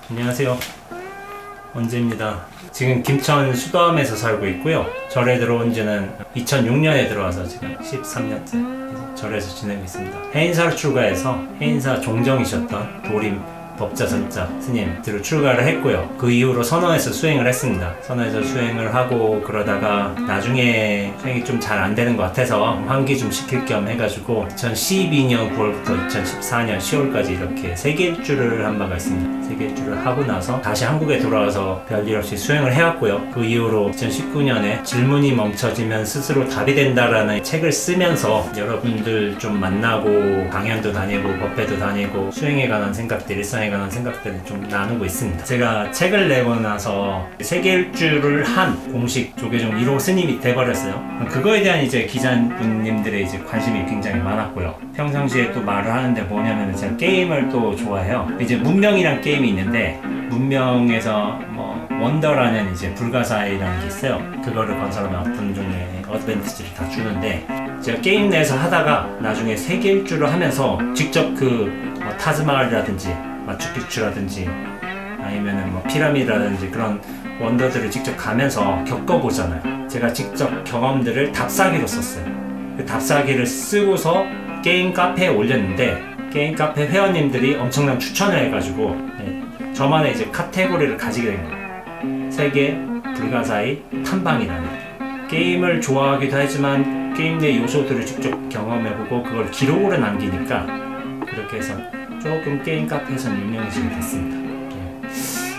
안녕하세요. 원재입니다. 지금 김천 수도암에서 살고 있고요. 절에 들어온 지는 2006년에 들어와서 지금 13년째 절에서 지내고 있습니다. 해인사로 출가해서 해인사 종정이셨던 도림 법자선자 스님들을 출가를 했고요. 그 이후로 선원에서 수행을 했습니다. 선원에서 수행을 하고 그러다가 나중에 수행이 좀 잘 안 되는 것 같아서 환기 좀 시킬 겸 해가지고 2012년 9월부터 2014년 10월까지 이렇게 세계일주를 한 바가 있습니다. 세계일주를 하고 나서 다시 한국에 돌아와서 별일 없이 수행을 해왔고요. 그 이후로 2019년에 질문이 멈춰지면 스스로 답이 된다라는 책을 쓰면서 여러분들 좀 만나고 강연도 다니고 법회도 다니고 수행에 관한 생각들, 일상에 관한 생각들을 좀 나누고 있습니다. 제가 책을 내고 나서 세계일주를 한 공식 조계종 1호 스님이 돼버렸어요. 그거에 대한 이제 기자분님들의 이제 관심이 굉장히 많았고요. 평상시에 또 말을 하는데 뭐냐면 제가 게임을 또 좋아해요. 이제 문명이란 게임이 있는데 문명에서 뭐 원더라는 이제 불가사의라는 게 있어요. 그거를 건설하면 어떤 종류의 어드밴티지를 다 주는데 제가 게임 내에서 하다가 나중에 세계일주를 하면서 직접 뭐 타즈마을이라든지 마추픽추라든지 아니면은 뭐 피라미드라든지 그런 원더들을 직접 가면서 겪어보잖아요. 제가 직접 경험들을 답사기로 썼어요. 그 답사기를 쓰고서 게임 카페에 올렸는데 게임 카페 회원님들이 엄청난 추천을 해가지고 저만의 이제 카테고리를 가지게 된 거예요. 세계 불가사의 탐방이라는 게임을 좋아하기도 하지만 게임 내 요소들을 직접 경험해보고 그걸 기록으로 남기니까 그렇게 해서 조금 게임 카페에서는 유명해지게 됐습니다.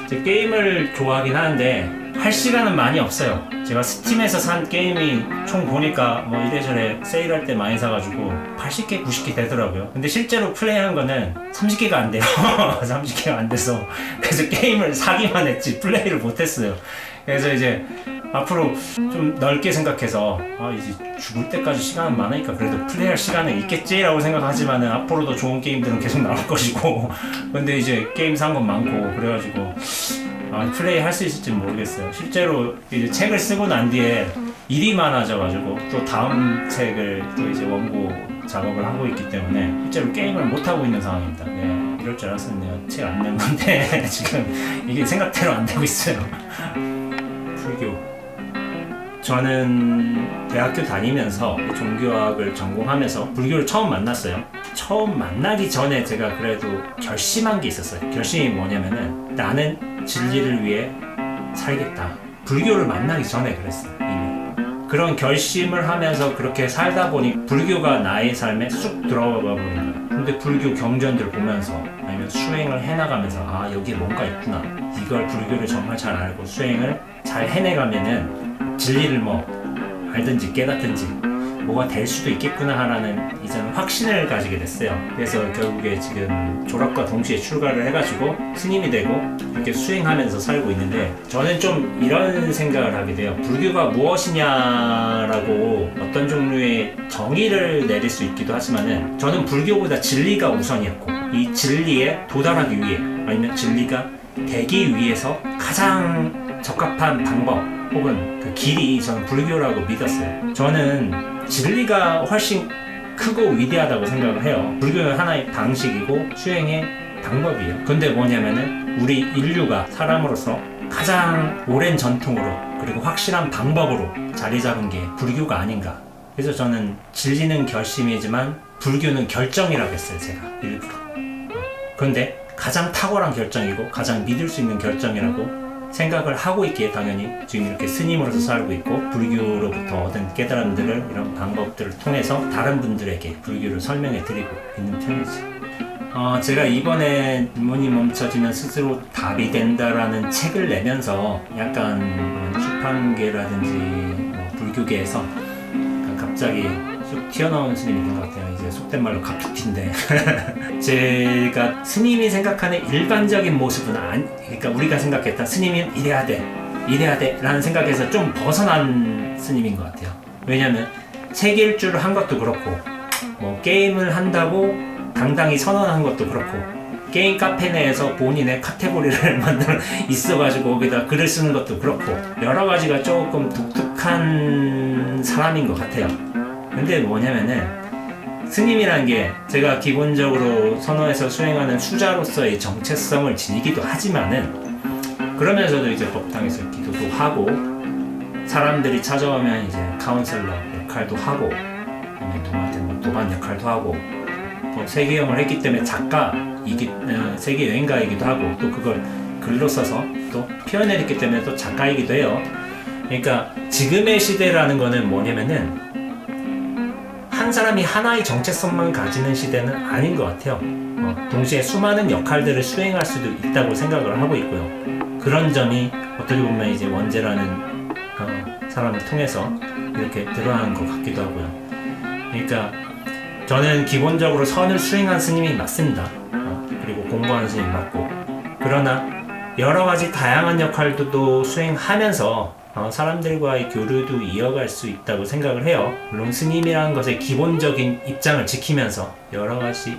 이제 게임을 좋아하긴 하는데 할 시간은 많이 없어요. 제가 스팀에서 산 게임이 총 보니까 뭐 이래저래 세일할 때 많이 사가지고 80개, 90개 되더라고요. 근데 실제로 플레이한 거는 30개가 안 돼요. 30개가 안 돼서 그래서 게임을 사기만 했지 플레이를 못했어요. 그래서 이제 앞으로 좀 넓게 생각해서 이제 죽을 때까지 시간은 많으니까 그래도 플레이할 시간은 있겠지라고 생각하지만은 앞으로도 좋은 게임들은 계속 나올 것이고 근데 이제 게임 산 건 많고 그래가지고 플레이 할 수 있을지 모르겠어요. 실제로 이제 책을 쓰고 난 뒤에 일이 많아져가지고 또 다음 책을 또 이제 원고 작업을 하고 있기 때문에 실제로 게임을 못 하고 있는 상황입니다. 네, 이럴 줄 알았으면 내가 책 안 낸 건데 지금 이게 생각대로 안 되고 있어요. 불교. 저는 대학교 다니면서 종교학을 전공하면서 불교를 처음 만났어요. 처음 만나기 전에 제가 그래도 결심한 게 있었어요. 결심이 뭐냐면은 나는 진리를 위해 살겠다. 불교를 만나기 전에 그랬어요. 이미. 그런 결심을 하면서 그렇게 살다 보니 불교가 나의 삶에 쑥 들어가 버린 거예요. 근데 불교 경전들 보면서 아니면 수행을 해나가면서 여기에 뭔가 있구나. 이걸 불교를 정말 잘 알고 수행을 잘 해내가면은 진리를 뭐 알든지 깨닫든지 뭐가 될 수도 있겠구나 하라는 이제는 확신을 가지게 됐어요. 그래서 결국에 지금 졸업과 동시에 출가를 해가지고 스님이 되고 이렇게 수행하면서 살고 있는데 저는 좀 이런 생각을 하게 돼요. 불교가 무엇이냐라고 어떤 종류의 정의를 내릴 수 있기도 하지만은 저는 불교보다 진리가 우선이었고 이 진리에 도달하기 위해 아니면 진리가 되기 위해서 가장 적합한 방법 혹은 그 길이 저는 불교라고 믿었어요. 저는 진리가 훨씬 크고 위대하다고 생각을 해요. 불교는 하나의 방식이고 수행의 방법이에요. 근데 뭐냐면은 우리 인류가 사람으로서 가장 오랜 전통으로 그리고 확실한 방법으로 자리 잡은 게 불교가 아닌가. 그래서 저는 진리는 결심이지만 불교는 결정이라고 했어요. 제가 일부러. 그런데 가장 탁월한 결정이고 가장 믿을 수 있는 결정이라고 생각을 하고 있기에 당연히 지금 이렇게 스님으로서 살고 있고 불교로부터 얻은 깨달음들을 이런 방법들을 통해서 다른 분들에게 불교를 설명해 드리고 있는 편이지. 제가 이번에 질문이 멈춰지면 스스로 답이 된다라는 책을 내면서 약간 출판계라든지 뭐 불교계에서 갑자기 쑥 튀어나오는 스님이 된 것 같아요. 이제 속된 말로 갑툭튀인데 제가 스님이 생각하는 일반적인 모습은 그러니까 우리가 생각했던 스님이 이래야 돼 라는 생각에서 좀 벗어난 스님인 것 같아요. 왜냐면 세계일주를 한 것도 그렇고 뭐 게임을 한다고 당당히 선언한 것도 그렇고 게임 카페 내에서 본인의 카테고리를 만들어 있어가지고 거기다 글을 쓰는 것도 그렇고 여러 가지가 조금 독특한 사람인 것 같아요. 근데 뭐냐면은 스님이라는 게 제가 기본적으로 선언에서 수행하는 수자로서의 정체성을 지니기도 하지만은 그러면서도 이제 법당에서 기도도 하고 사람들이 찾아오면 이제 카운셀러 역할도 하고 누구한테 뭐 도반 역할도 하고 또 세계여행을 했기 때문에 세계 여행가이기도 하고 또 그걸 글로 써서 또 표현해냈기 때문에 또 작가이기도 해요. 그러니까 지금의 시대라는 거는 뭐냐면은 한 사람이 하나의 정체성만 가지는 시대는 아닌 것 같아요. 동시에 수많은 역할들을 수행할 수도 있다고 생각을 하고 있고요. 그런 점이 어떻게 보면 이제 원재라는 사람을 통해서 이렇게 드러나는 것 같기도 하고요. 그러니까 저는 기본적으로 선을 수행한 스님이 맞습니다. 그리고 공부하는 스님이 맞고 그러나 여러 가지 다양한 역할도 수행하면서 사람들과의 교류도 이어갈 수 있다고 생각을 해요. 물론 스님이라는 것의 기본적인 입장을 지키면서 여러 가지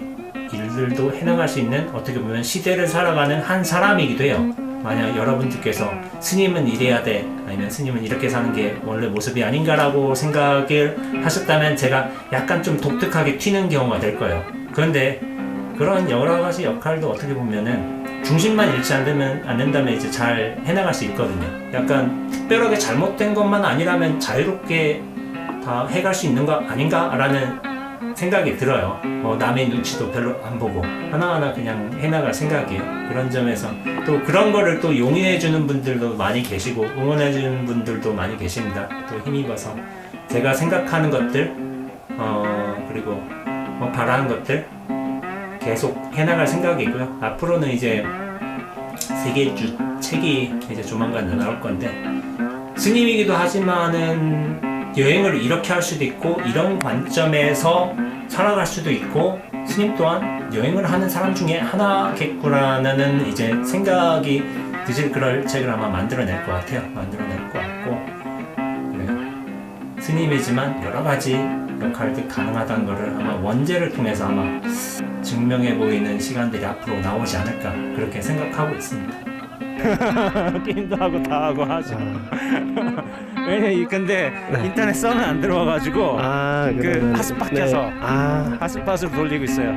일들도 해나갈 수 있는 어떻게 보면 시대를 살아가는 한 사람이기도 해요. 만약 여러분들께서 스님은 이래야 돼 아니면 스님은 이렇게 사는 게 원래 모습이 아닌가라고 생각을 하셨다면 제가 약간 좀 독특하게 튀는 경우가 될 거예요. 그런데 그런 여러 가지 역할도 어떻게 보면은 중심만 잃지 않는다면 이제 잘 해나갈 수 있거든요. 약간 특별하게 잘못된 것만 아니라면 자유롭게 다 해갈 수 있는 거 아닌가라는 생각이 들어요. 남의 눈치도 별로 안 보고 하나하나 그냥 해나갈 생각이에요. 그런 점에서 또 그런 거를 또 용인해주는 분들도 많이 계시고 응원해주는 분들도 많이 계십니다. 또 힘입어서 제가 생각하는 것들 그리고 바라는 것들 계속 해나갈 생각이고요. 앞으로는 이제 세계주 책이 이제 조만간 나올 건데 스님이기도 하지만은 여행을 이렇게 할 수도 있고 이런 관점에서 살아갈 수도 있고 스님 또한 여행을 하는 사람 중에 하나겠구나라는 이제 생각이 드실 그럴 책을 아마 만들어낼 것 같아요. 만들어낼 것 같고 그래요. 스님이지만 여러 가지 역할들 가능하다는 것을 아마 원제를 통해서 아마 증명해 보이는 시간들이 앞으로 나오지 않을까 그렇게 생각하고 있습니다. 게임도 하고 다 하고 하죠. 왜냐 근데 인터넷 써는 안 들어와가지고 그 핫스팟에서 핫스팟으로 돌리고 있어요.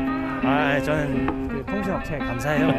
저는 그 통신업체에 감사해요.